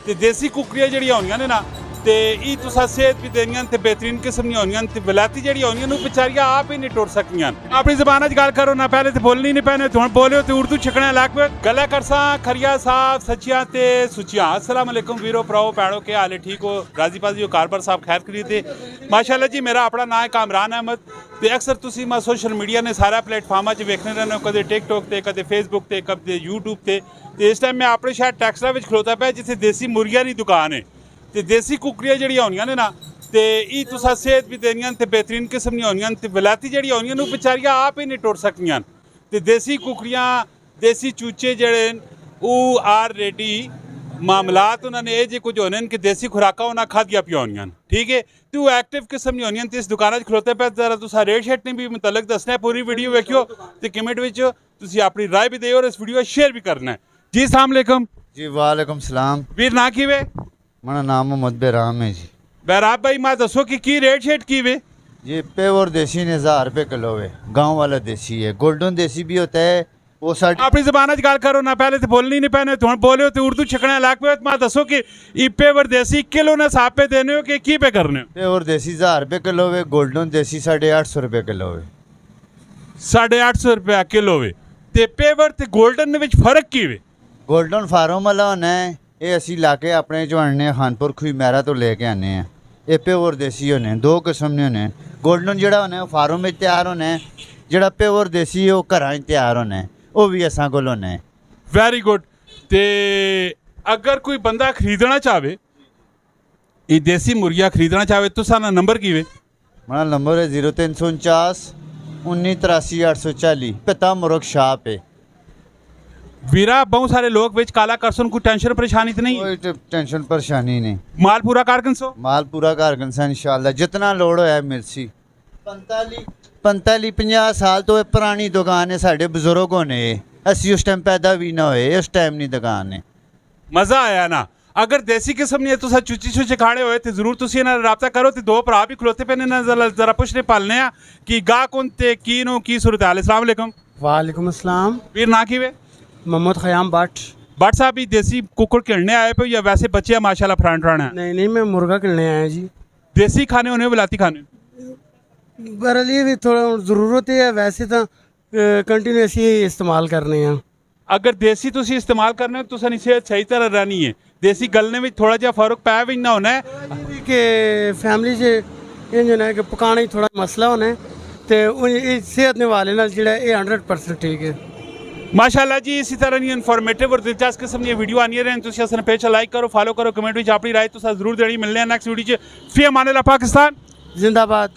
ਤੇ ਦੇਸੀ ਕੁਕੜੀਆਂ ਜਿਹੜੀਆਂ ਹੋਣੀਆਂ ਨੇ ਨਾ ਤੇ ਇਹ ਤੁਸੀਂ सेहत भी देनियां ते बेहतरीन किस्म दी होनियां ते विलायती ਜਿਹੜੀ ਹੋਣੀਆਂ ਨੂੰ ਵਿਚਾਰੀਆਂ ਆਪ ਹੀ ਨਹੀਂ ਟੁੱਟ ਸਕੀਆਂ ਆਪਣੀ ਜ਼ਬਾਨ 'ਚ ਗੱਲ ਕਰੋ ਨਾ ਪਹਿਲੇ ਤੇ ਬੋਲਣੀ ਨਹੀਂ ਪੈਣੇ ਹੁਣ ਬੋਲਿਓ ਤੇ ਉਰਦੂ ਛਕਣਾ ਲੱਗ ਪਏ ਗੱਲਾਂ ਕਰਸਾਂ ਖਰੀਆ ਸਾਹਿਬ ਸੱਚੀਆਂ ਤੇ ਸੁੱਚੀਆਂ अस्सलाम वालेकुम ਵੀਰੋ ਭਰਾਓ ਭੈਣੋ ਕੀ ਹਾਲ ਹੈ ਠੀਕ ਹੋ ਰਾਜ਼ੀ ਪਾਜ਼ੀ ਹੋ ਕਾਰਬਰ ਸਾਹਿਬ ਖੈਰ ਕਰੀ ਤੇ ਮਾਸ਼ਾਅੱਲਾ ਜੀ ਮੇਰਾ ਆਪਣਾ ਨਾਮ ਹੈ ਕਾਮਰਾਨ ਅਹਿਮਦ ਤੇ ਅਕਸਰ ਤੁਸੀਂ ਮੈਂ ਸੋਸ਼ਲ ਮੀਡੀਆ ਨੇ ਸਾਰਾ ਪਲੇਟਫਾਰਮਾਂ 'ਚ ਵੇਖਦੇ ਰਹਿੰਦੇ ਹੋ ਕਦੇ ਟਿਕਟੋਕ ਤੇ ਕਦੇ ਫੇਸਬੁੱਕ ਤੇ ਕਦੇ ਯੂਟਿਊਬ ਤੇ ਇਸ ਟਾਈਮ ਮੈਂ ਆਪਣੇ ਸ਼ਹਿਰ ਟੈਕਸਲਾ ਵਿੱਚ ਖਲੋਤਾ ਪਿਆ ਜਿੱਥੇ ਦੇਸੀ ਮੁਰਗੀਆਂ ਦੀ ਦੁਕਾਨ ਹੈ ਤੇ ਦੇਸੀ ਕੁਕੜੀਆਂ ਜਿਹੜੀਆਂ ਹੋਣੀਆਂ ਨੇ ਨਾ ਤੇ ਇਹ ਤੁਸੀਂ ਸਿਹਤ ਵੀ ਦੇਣੀਆਂ ਤੇ ਬਿਹਤਰੀਨ ਕਿਸਮ ਦੀਆਂ ਹੋਣੀਆਂ ਤੇ ਵਿਲਾਇਤੀ ਜਿਹੜੀ ਹੋਣੀਆਂ ਨੂੰ ਵਿਚਾਰੀਆਂ ਆਪ ਹੀ ਨਹੀਂ ਟੁੱਟ ਸਕੀਆਂ ਤੇ ਦੇਸੀ ਕੁਕੜੀਆਂ ਦੇਸੀ ਚੂਚੇ ਜਿਹੜੇ ਉਹ ਆਰ ਰੈਡੀ ਮਾਮਲਾਤ ਉਹਨਾਂ ਨੇ ਇਹ ਜੇ ਕੁਝ ਹੋਣੇ ਕਿ ਦੇਸੀ ਖੁਰਾਕਾਂ ਉਹਨਾਂ ਖਾਧੀਆਂ ਪਿਆ ਹੋਣੀਆਂ ਠੀਕ ਹੈ ਤੇ ਉਹ ਐਕਟਿਵ ਕਿਸਮ ਦੀਆਂ ਹੋਣੀਆਂ ਤੇ ਇਸ ਦੁਕਾਨਾਂ 'ਚ ਖਲੋਤੇ ਪਿਆ ਜ਼ਰਾ ਤੁਸੀਂ ਰੇਟ ਸ਼ੇਟ ਨੇ ਵੀ ਮੁਤਲਕ ਦੱਸਣਾ ਪੂਰੀ ਵੀਡੀਓ ਵੇਖਿਓ ਤੇ ਕਮੈਂਟ ਵਿੱਚ ਤੁਸੀਂ ਆਪਣੀ ਰਾਏ ਵੀ ਦਿਓ ਔਰ ਇਸ ਵੀਡੀਓ ਸ਼ੇਅਰ ਵੀ ਕਰਨਾ ਹੈ ਜੀ अस्सलाम वालेकुम जी वालेकुम सलाम ਵੀਰ ਨਾ ਕਿਵੇਂ मेरा नाम मोहम्मद बेराम है जी ਬਹਿਰਾਬ ਭਾਈ ਮੈਂ ਦੱਸੋ ਕਿ ਕੀ ਰੇਟ ਸ਼ੇਟ ਕੀ ਵੇ ये प्योर देसी ने 1000 रुपये किलो है गांव वाला देसी है गोल्डन देसी भी होता है वो साढ़े ਆਪਣੀ ਜ਼ਬਾਨ 'ਚ ਗੱਲ ਕਰੋ ਨਾ ਪਹਿਲੇ ਤੇ ਬੋਲਣੀ ਨਹੀਂ ਪੈਣੇ ਹੁਣ ਬੋਲਿਓ ਤੇ ਉਰਦੂ ਛਕਣਾ ਲੱਗ ਪਏ ਮੈਂ ਦੱਸੋ ਕਿ ਇਪੇ ਵਰਦੇਸੀ ਕਿਲੋ ਨੇ ਸਾਹ पे देने हो कि ਕੀ पे करने हो प्योर देसी 1000 रुपये किलो है गोल्डन देसी 850 रुपये किलो है 850 ਰੁਪਏ ਕਿਲੋ ਵੇ ਤੇ ਪੇਵਰ ਤੇ 골ਡਨ ਦੇ ਵਿੱਚ ਫਰਕ ਕੀ ਵੇ गोल्डन फार्म वाला होना है ये असी लाके अपने चढ़ने खानपुर खुई मैरा तो लेके आने हैं ये प्योर देसी होने दो किस्म ने होने गोल्डन जोड़ा होना है फार्म में तैयार होना है जोड़ा प्योर देसी है वो घर तैयार होना है वो भी असा को होना है ਵੈਰੀ ਗੁੱਡ ਤੇ ਅਗਰ ਕੋਈ ਬੰਦਾ ਖਰੀਦਣਾ ਚਾਹਵੇ ਇਹ ਦੇਸੀ ਮੁਰਗੀਆਂ ਖਰੀਦਣਾ ਚਾਹਵੇ ਤਾਂ ਸਾਡਾ ਨੰਬਰ ਕੀ ਵੇ मेरा नंबर है 0349 1983 840 पिता मुर्ग शाप है ਵੀਰਾ ਬਹੁਤ ਸਾਰੇ ਲੋਕ ਵਿੱਚ ਕਾਲਾ ਕਰਸਨ ਕੋਈ ਟੈਨਸ਼ਨ ਪਰੇਸ਼ਾਨੀ ਤੇ ਨਹੀਂ कोई टेंशन परेशानी नहीं ਮਾਲ ਪੂਰਾ ਕਰ ਸੋ माल पूरा कारगन सा इंशाल्लाह जितना लोड होया मिलसी 45-50 साल तो ये पुरानी दुकान है साढ़े बुजुर्गों ने असी उस टाइम पैदा भी ना होए उस टाइम नहीं दुकान है ਮਜ਼ਾ ਆਇਆ ਨਾ ਅਗਰ ਦੇਸੀ ਕਿਸਮ ਨਹੀਂ ਹੈ ਤੁਸੀਂ ਚੁੱਚੀ ਚੁੱਚੇ ਖਾਣੇ ਹੋਏ ਤੇ ਜ਼ਰੂਰ ਤੁਸੀਂ ਇਹਨਾਂ ਨਾਲ ਰਾਬਤਾ ਕਰੋ ਤੇ ਦੋ ਭਰਾ ਵੀ ਖਲੋਤੇ ਪਏ ਨੇ ਨਾ ਜ਼ਰਾ ਪੁੱਛਨੇ ਪਾਲਨੇ ਆ ਕਿ ਗਾ ਕੋਨ ਤੇ ਕੀ ਨੂੰ ਕੀ ਸੂਰਤ ਹਾਲ अस्सलाम वालेकुम वालेकुम अस्सलाम ਵੀਰ ਨਾ ਕਿਵੇਂ मोहम्मद ख़याम भट्ट भट्ट साहब ही देसी कुकुड़ खेलने आए पे या वैसे बच्चे हैं माशाल्लाह फ्रंट रन है नहीं मैं मुर्गा खेलने आया जी देसी खाने होने विलाती खाने बहरहाल ये भी थोड़ा ज़रूरत है वैसे तो कंटिन्यूस ही इस्तेमाल करने हैं अगर देसी तुसी इस्तेमाल करने तो सानी सेहत सही तरह रहनी है देसी गलने में थोड़ा जा फर्क पै भी ना होना है कि फैमिली से ये जो है कि पकाने ही थोड़ा मसला होना है तो सेहत ने वाले ना जो 100% ठीक है माशाल्लाह जी इसी तरह की इन्फॉर्मेटिव और दिलचस्प किस्म की वीडियो आनी रहे तुसी असन पेज लाइक करो फॉलो करो कमेंट में अपनी राय तो जरूर देनी मिलने नेक्स्ट वीडियो च फी अमान अल्लाह पाकिस्तान जिंदाबाद।